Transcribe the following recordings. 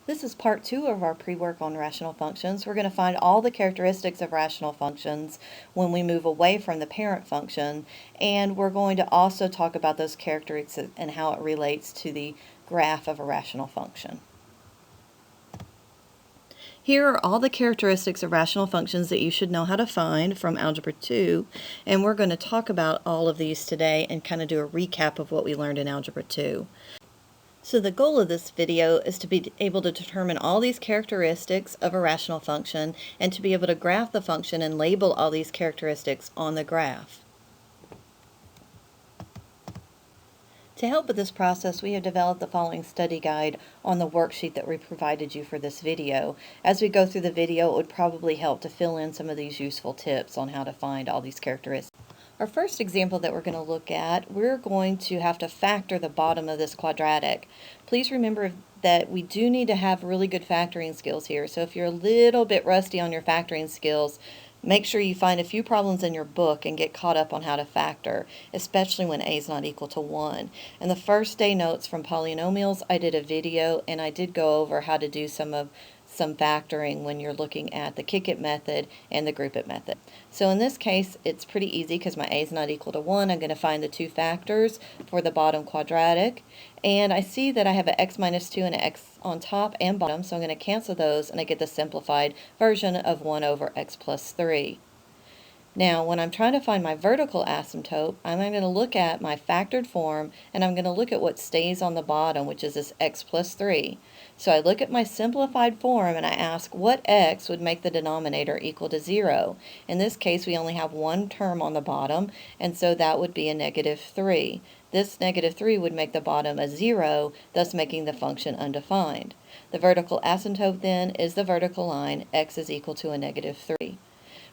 This is part 2 of our pre-work on rational functions. We're going to find all the characteristics of rational functions when we move away from the parent function, and we're going to also talk about those characteristics and how it relates to the graph of a rational function. Here are all the characteristics of rational functions that you should know how to find from Algebra 2, and we're going to talk about all of these today and kind of do a recap of what we learned in Algebra 2. So the goal of this video is to be able to determine all these characteristics of a rational function and to be able to graph the function and label all these characteristics on the graph. To help with this process, we have developed the following study guide on the worksheet that we provided you for this video. As we go through the video, it would probably help to fill in some of these useful tips on how to find all these characteristics. Our first example that we're going to look at, we're going to have to factor the bottom of this quadratic. Please remember that we do need to have really good factoring skills here. So if you're a little bit rusty on your factoring skills, make sure you find a few problems in your book and get caught up on how to factor, especially when a is not equal to 1. In the first day notes from polynomials, I did a video and I did go over how to do some factoring when you're looking at the kick it method and the group it method. So in this case, it's pretty easy because my a is not equal to 1. I'm going to find the two factors for the bottom quadratic. And I see that I have an x minus 2 and an x on top and bottom, so I'm going to cancel those and I get the simplified version of 1 over x plus 3. Now, when I'm trying to find my vertical asymptote, I'm going to look at my factored form, and I'm going to look at what stays on the bottom, which is this x plus 3. So I look at my simplified form, and I ask what x would make the denominator equal to 0. In this case, we only have one term on the bottom, and so that would be a negative 3. This negative 3 would make the bottom a 0, thus making the function undefined. The vertical asymptote, then, is the vertical line, x is equal to a negative 3.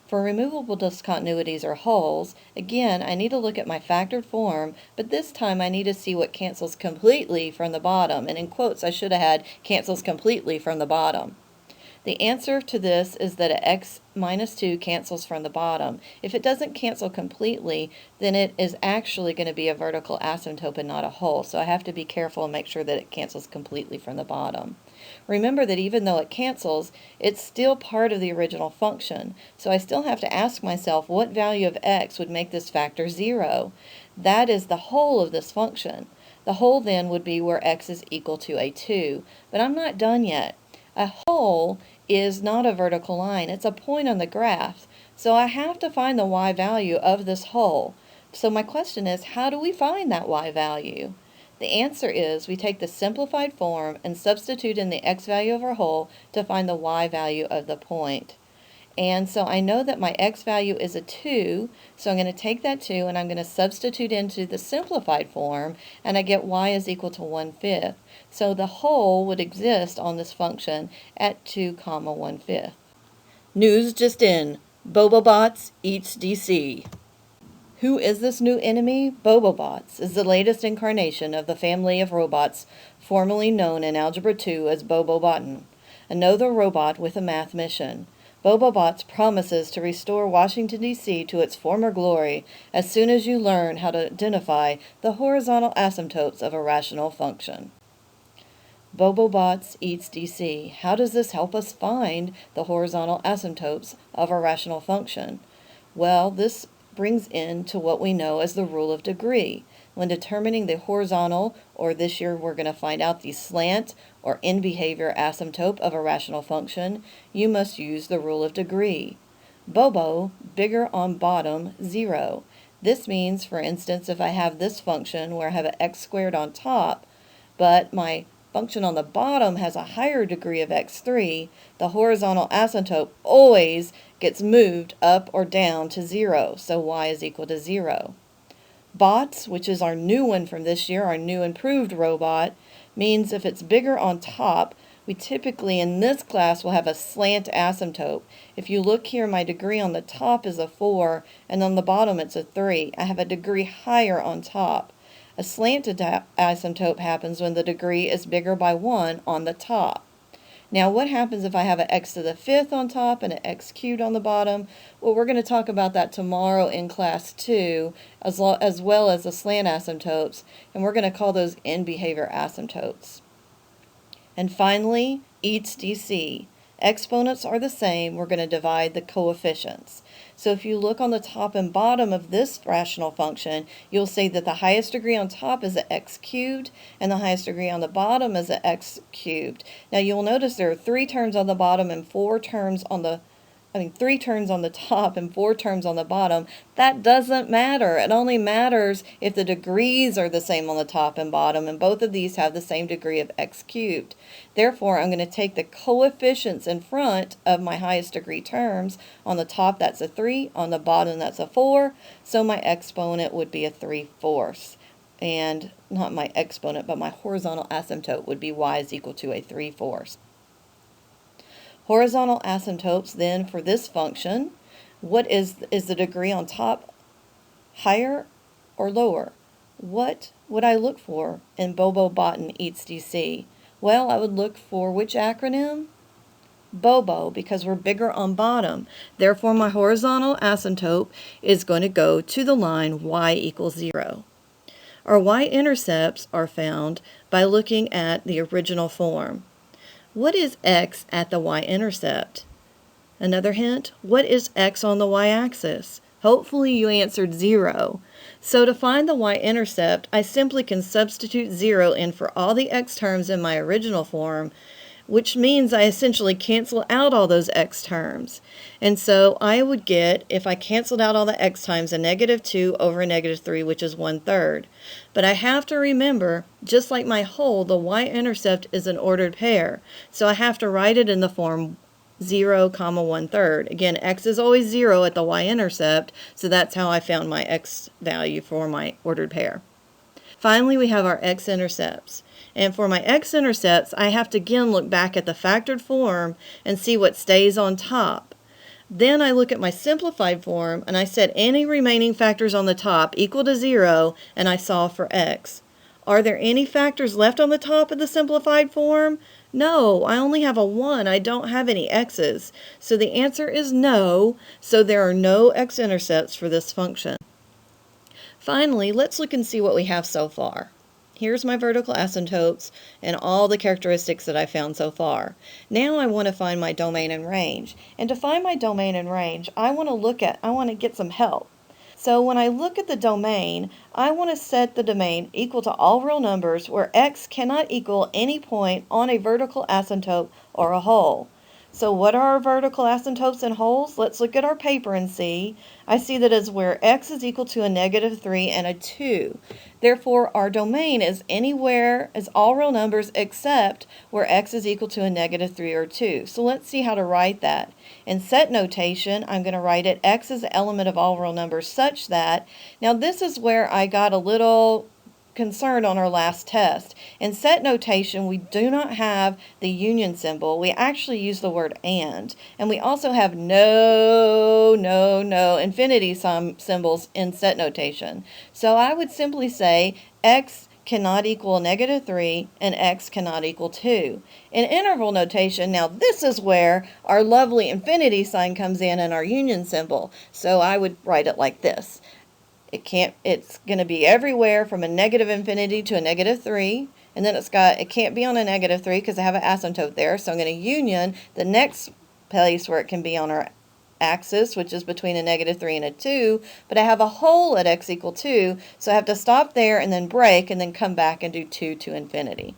For removable discontinuities or holes, again, I need to look at my factored form, but this time I need to see what cancels completely from the bottom. And in quotes, I should have had cancels completely from the bottom. The answer to this is that x minus 2 cancels from the bottom. If it doesn't cancel completely, then it is actually going to be a vertical asymptote and not a hole. So I have to be careful and make sure that it cancels completely from the bottom. Remember that even though it cancels, it's still part of the original function. So I still have to ask myself what value of x would make this factor 0. That is the whole of this function. The whole then would be where x is equal to a 2. But I'm not done yet. A whole is not a vertical line. It's a point on the graph. So I have to find the y value of this whole. So my question is, how do we find that y value? The answer is we take the simplified form and substitute in the x value of our whole to find the y value of the point. And so I know that my x value is a 2, so I'm going to take that 2 and I'm going to substitute into the simplified form, and I get y is equal to 1/5. So the whole would exist on this function at 2, 1/5. News just in. Bobobots eats DC. Who is this new enemy? Bobobots is the latest incarnation of the family of robots formerly known in Algebra 2 as Bobobotin, another robot with a math mission. Bobobots promises to restore Washington, D.C. to its former glory as soon as you learn how to identify the horizontal asymptotes of a rational function. Bobobots eats DC. How does this help us find the horizontal asymptotes of a rational function? Well, this brings into what we know as the rule of degree. When determining the horizontal, or this year we're going to find out the slant or end behavior asymptote of a rational function, you must use the rule of degree. Bobo, bigger on bottom, 0. This means, for instance, if I have this function where I have an x squared on top, but my function on the bottom has a higher degree of x3, the horizontal asymptote always gets moved up or down to 0, so y is equal to 0. Bots, which is our new one from this year, our new improved robot, means if it's bigger on top, we typically in this class will have a slant asymptote. If you look here, my degree on the top is a 4, and on the bottom it's a 3. I have a degree higher on top. A slanted asymptote happens when the degree is bigger by 1 on the top. Now, what happens if I have an x to the 5th on top and an x cubed on the bottom? Well, we're going to talk about that tomorrow in class 2, as well as the slant asymptotes, and we're going to call those end behavior asymptotes. And finally, each DC. Exponents are the same. We're going to divide the coefficients. So if you look on the top and bottom of this rational function, you'll see that the highest degree on top is a x cubed, and the highest degree on the bottom is a x cubed. Now you'll notice there are 3 terms on the bottom and 4 terms on the 3 terms on the top and 4 terms on the bottom. That doesn't matter. It only matters if the degrees are the same on the top and bottom, and both of these have the same degree of x cubed. Therefore, I'm going to take the coefficients in front of my highest degree terms. On the top, that's a 3. On the bottom, that's a 4. So my exponent would be a 3/4. And not my exponent, but my horizontal asymptote would be y is equal to a 3/4. Horizontal asymptotes then for this function, what is the degree on top higher or lower? What would I look for in Bobo, Botan, Eats, DC? Well, I would look for which acronym? Bobo, because we're bigger on bottom. Therefore, my horizontal asymptote is going to go to the line y equals 0. Our y-intercepts are found by looking at the original form. What is x at the y-intercept? Another hint, what is x on the y-axis? Hopefully you answered 0. So to find the y-intercept, I simply can substitute 0 in for all the x terms in my original form, which means I essentially cancel out all those x terms. And so I would get, if I canceled out all the x times, a -2 over a -3, which is 1/3. But I have to remember, just like my whole, the y-intercept is an ordered pair. So I have to write it in the form 0, 1/3. Again, x is always 0 at the y-intercept, so that's how I found my x value for my ordered pair. Finally, we have our x-intercepts. And for my x-intercepts, I have to again look back at the factored form and see what stays on top. Then I look at my simplified form and I set any remaining factors on the top equal to 0 and I solve for x. Are there any factors left on the top of the simplified form? No, I only have a 1. I don't have any x's. So the answer is no, so there are no x-intercepts for this function. Finally, let's look and see what we have so far. Here's my vertical asymptotes and all the characteristics that I found so far. Now I want to find my domain and range. And to find my domain and range, I want to get some help. So when I look at the domain, I want to set the domain equal to all real numbers where x cannot equal any point on a vertical asymptote or a hole. So what are our vertical asymptotes and holes? Let's look at our paper and see. I see that is where x is equal to a -3 and a 2. Therefore, our domain is anywhere as all real numbers except where x is equal to a -3 or 2. So let's see how to write that. In set notation, I'm going to write it x is the element of all real numbers such that, now this is where I got a little concerned on our last test. In set notation, we do not have the union symbol. We actually use the word and we also have no infinity symbols in set notation. So I would simply say x cannot equal -3 and x cannot equal 2. In interval notation, now this is where our lovely infinity sign comes in and our union symbol. So I would write it like this. It's going to be everywhere from a -infinity to a -3, and then it can't be on a -3 because I have an asymptote there, so I'm going to union the next place where it can be on our axis, which is between a -3 and a 2, but I have a hole at x equal 2, so I have to stop there and then break and then come back and do 2 to infinity.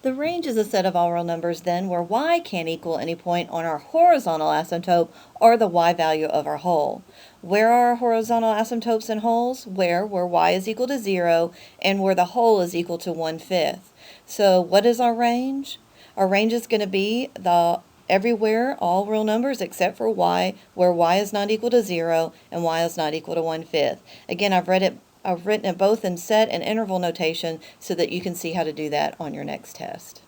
The range is a set of all real numbers then where y can't equal any point on our horizontal asymptote or the y value of our hole. Where are our horizontal asymptotes and holes? Where y is equal to 0 and where the hole is equal to 1/5. So what is our range? Our range is going to be everywhere, all real numbers except for y, where y is not equal to 0 and y is not equal to 1/5. Again, I've written it both in set and interval notation so that you can see how to do that on your next test.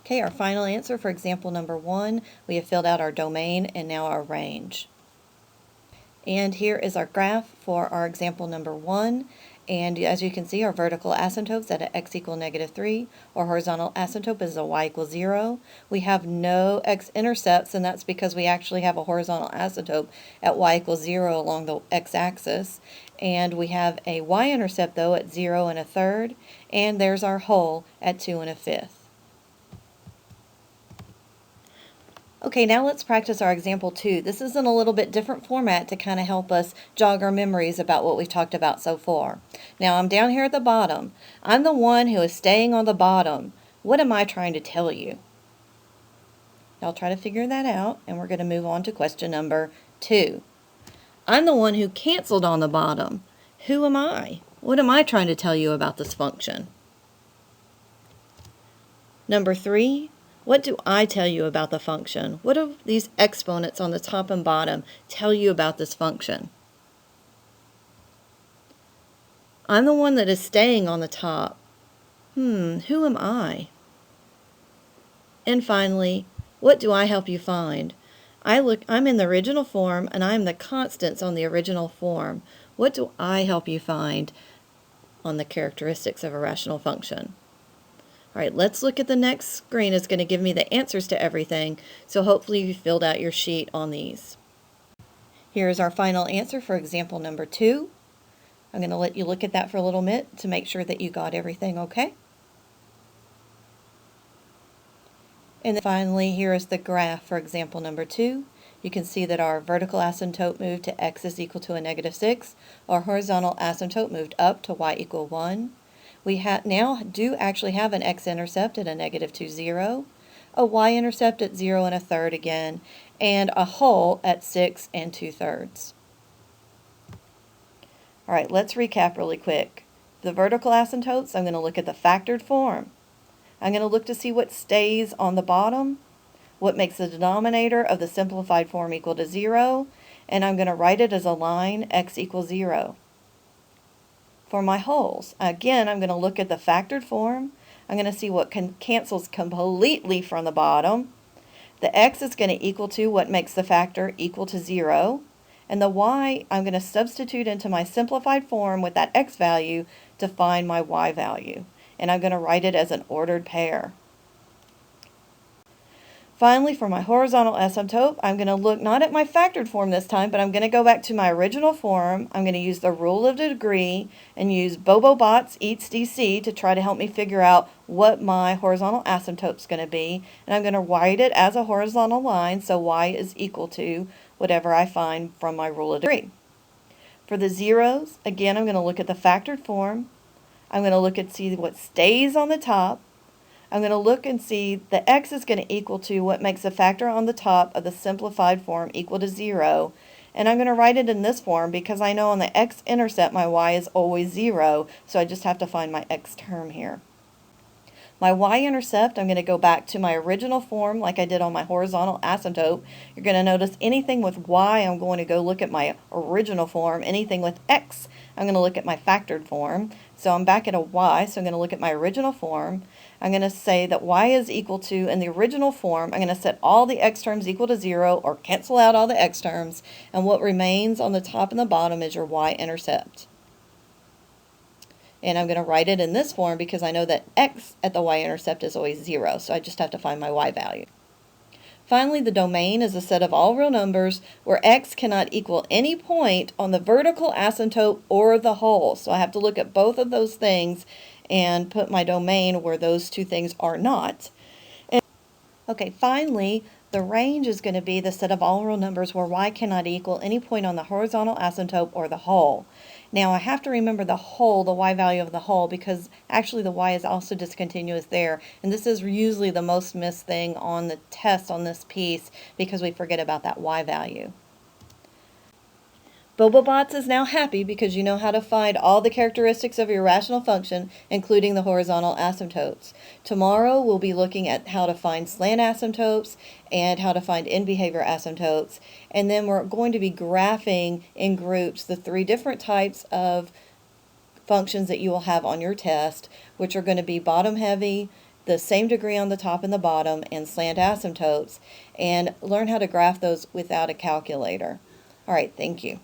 Okay, our final answer for example number 1, we have filled out our domain and now our range. And here is our graph for our example number 1. And as you can see, our vertical asymptotes at a x equal -3, our horizontal asymptote is a y equals 0. We have no x-intercepts, and that's because we actually have a horizontal asymptote at y equals 0 along the x-axis. And we have a y-intercept, though, at 0 1/3, and there's our hole at 2 1/5. Okay, now let's practice our example 2. This is in a little bit different format to kind of help us jog our memories about what we've talked about so far. Now I'm down here at the bottom. I'm the one who is staying on the bottom. What am I trying to tell you? Y'all try to figure that out, and we're going to move on to question number 2. I'm the one who canceled on the bottom. Who am I? What am I trying to tell you about this function? Number 3, what do I tell you about the function? What do these exponents on the top and bottom tell you about this function? I'm the one that is staying on the top. Who am I? And finally, what do I help you find? I'm in the original form, and I'm the constants on the original form. What do I help you find on the characteristics of a rational function? All right, let's look at the next screen. It's going to give me the answers to everything, so hopefully you filled out your sheet on these. Here's our final answer for example number 2. I'm going to let you look at that for a little bit to make sure that you got everything okay. And then finally, here is the graph for example number 2. You can see that our vertical asymptote moved to x is equal to a -6. Our horizontal asymptote moved up to y equal 1. We now do actually have an x-intercept at a -2, 0, a y-intercept at 0 1/3 again, and a whole at 6 2/3. All right, let's recap really quick. The vertical asymptotes, I'm going to look at the factored form. I'm going to look to see what stays on the bottom, what makes the denominator of the simplified form equal to 0, and I'm going to write it as a line x equals 0. For my wholes, again, I'm going to look at the factored form. I'm going to see what cancels completely from the bottom. The x is going to equal to what makes the factor equal to 0. And the y, I'm going to substitute into my simplified form with that x value to find my y value. And I'm going to write it as an ordered pair. Finally, for my horizontal asymptote, I'm going to look not at my factored form this time, but I'm going to go back to my original form. I'm going to use the rule of degree and use Bobo-Bots eats DC to try to help me figure out what my horizontal asymptote is going to be. And I'm going to write it as a horizontal line, so y is equal to whatever I find from my rule of degree. For the zeros, again, I'm going to look at the factored form. I'm going to look and see what stays on the top. I'm going to look and see the x is going to equal to what makes the factor on the top of the simplified form equal to 0. And I'm going to write it in this form because I know on the x-intercept my y is always 0, so I just have to find my x term here. My y-intercept, I'm going to go back to my original form like I did on my horizontal asymptote. You're going to notice anything with y, I'm going to go look at my original form. Anything with x, I'm going to look at my factored form. So I'm back at a y, so I'm going to look at my original form. I'm going to say that y is equal to, in the original form, I'm going to set all the x terms equal to 0 or cancel out all the x terms, and what remains on the top and the bottom is your y-intercept. And I'm going to write it in this form because I know that x at the y-intercept is always 0, so I just have to find my y value. Finally, the domain is a set of all real numbers where x cannot equal any point on the vertical asymptote or the whole. So I have to look at both of those things and put my domain where those two things are not. Okay, finally, the range is going to be the set of all real numbers where y cannot equal any point on the horizontal asymptote or the whole. Now, I have to remember the whole, the y value of the whole, because actually the y is also discontinuous there. And this is usually the most missed thing on the test on this piece because we forget about that y value. Bobo-Bots is now happy because you know how to find all the characteristics of your rational function, including the horizontal asymptotes. Tomorrow we'll be looking at how to find slant asymptotes and how to find end-behavior asymptotes. And then we're going to be graphing in groups the 3 different types of functions that you will have on your test, which are going to be bottom-heavy, the same degree on the top and the bottom, and slant asymptotes, and learn how to graph those without a calculator. All right, thank you.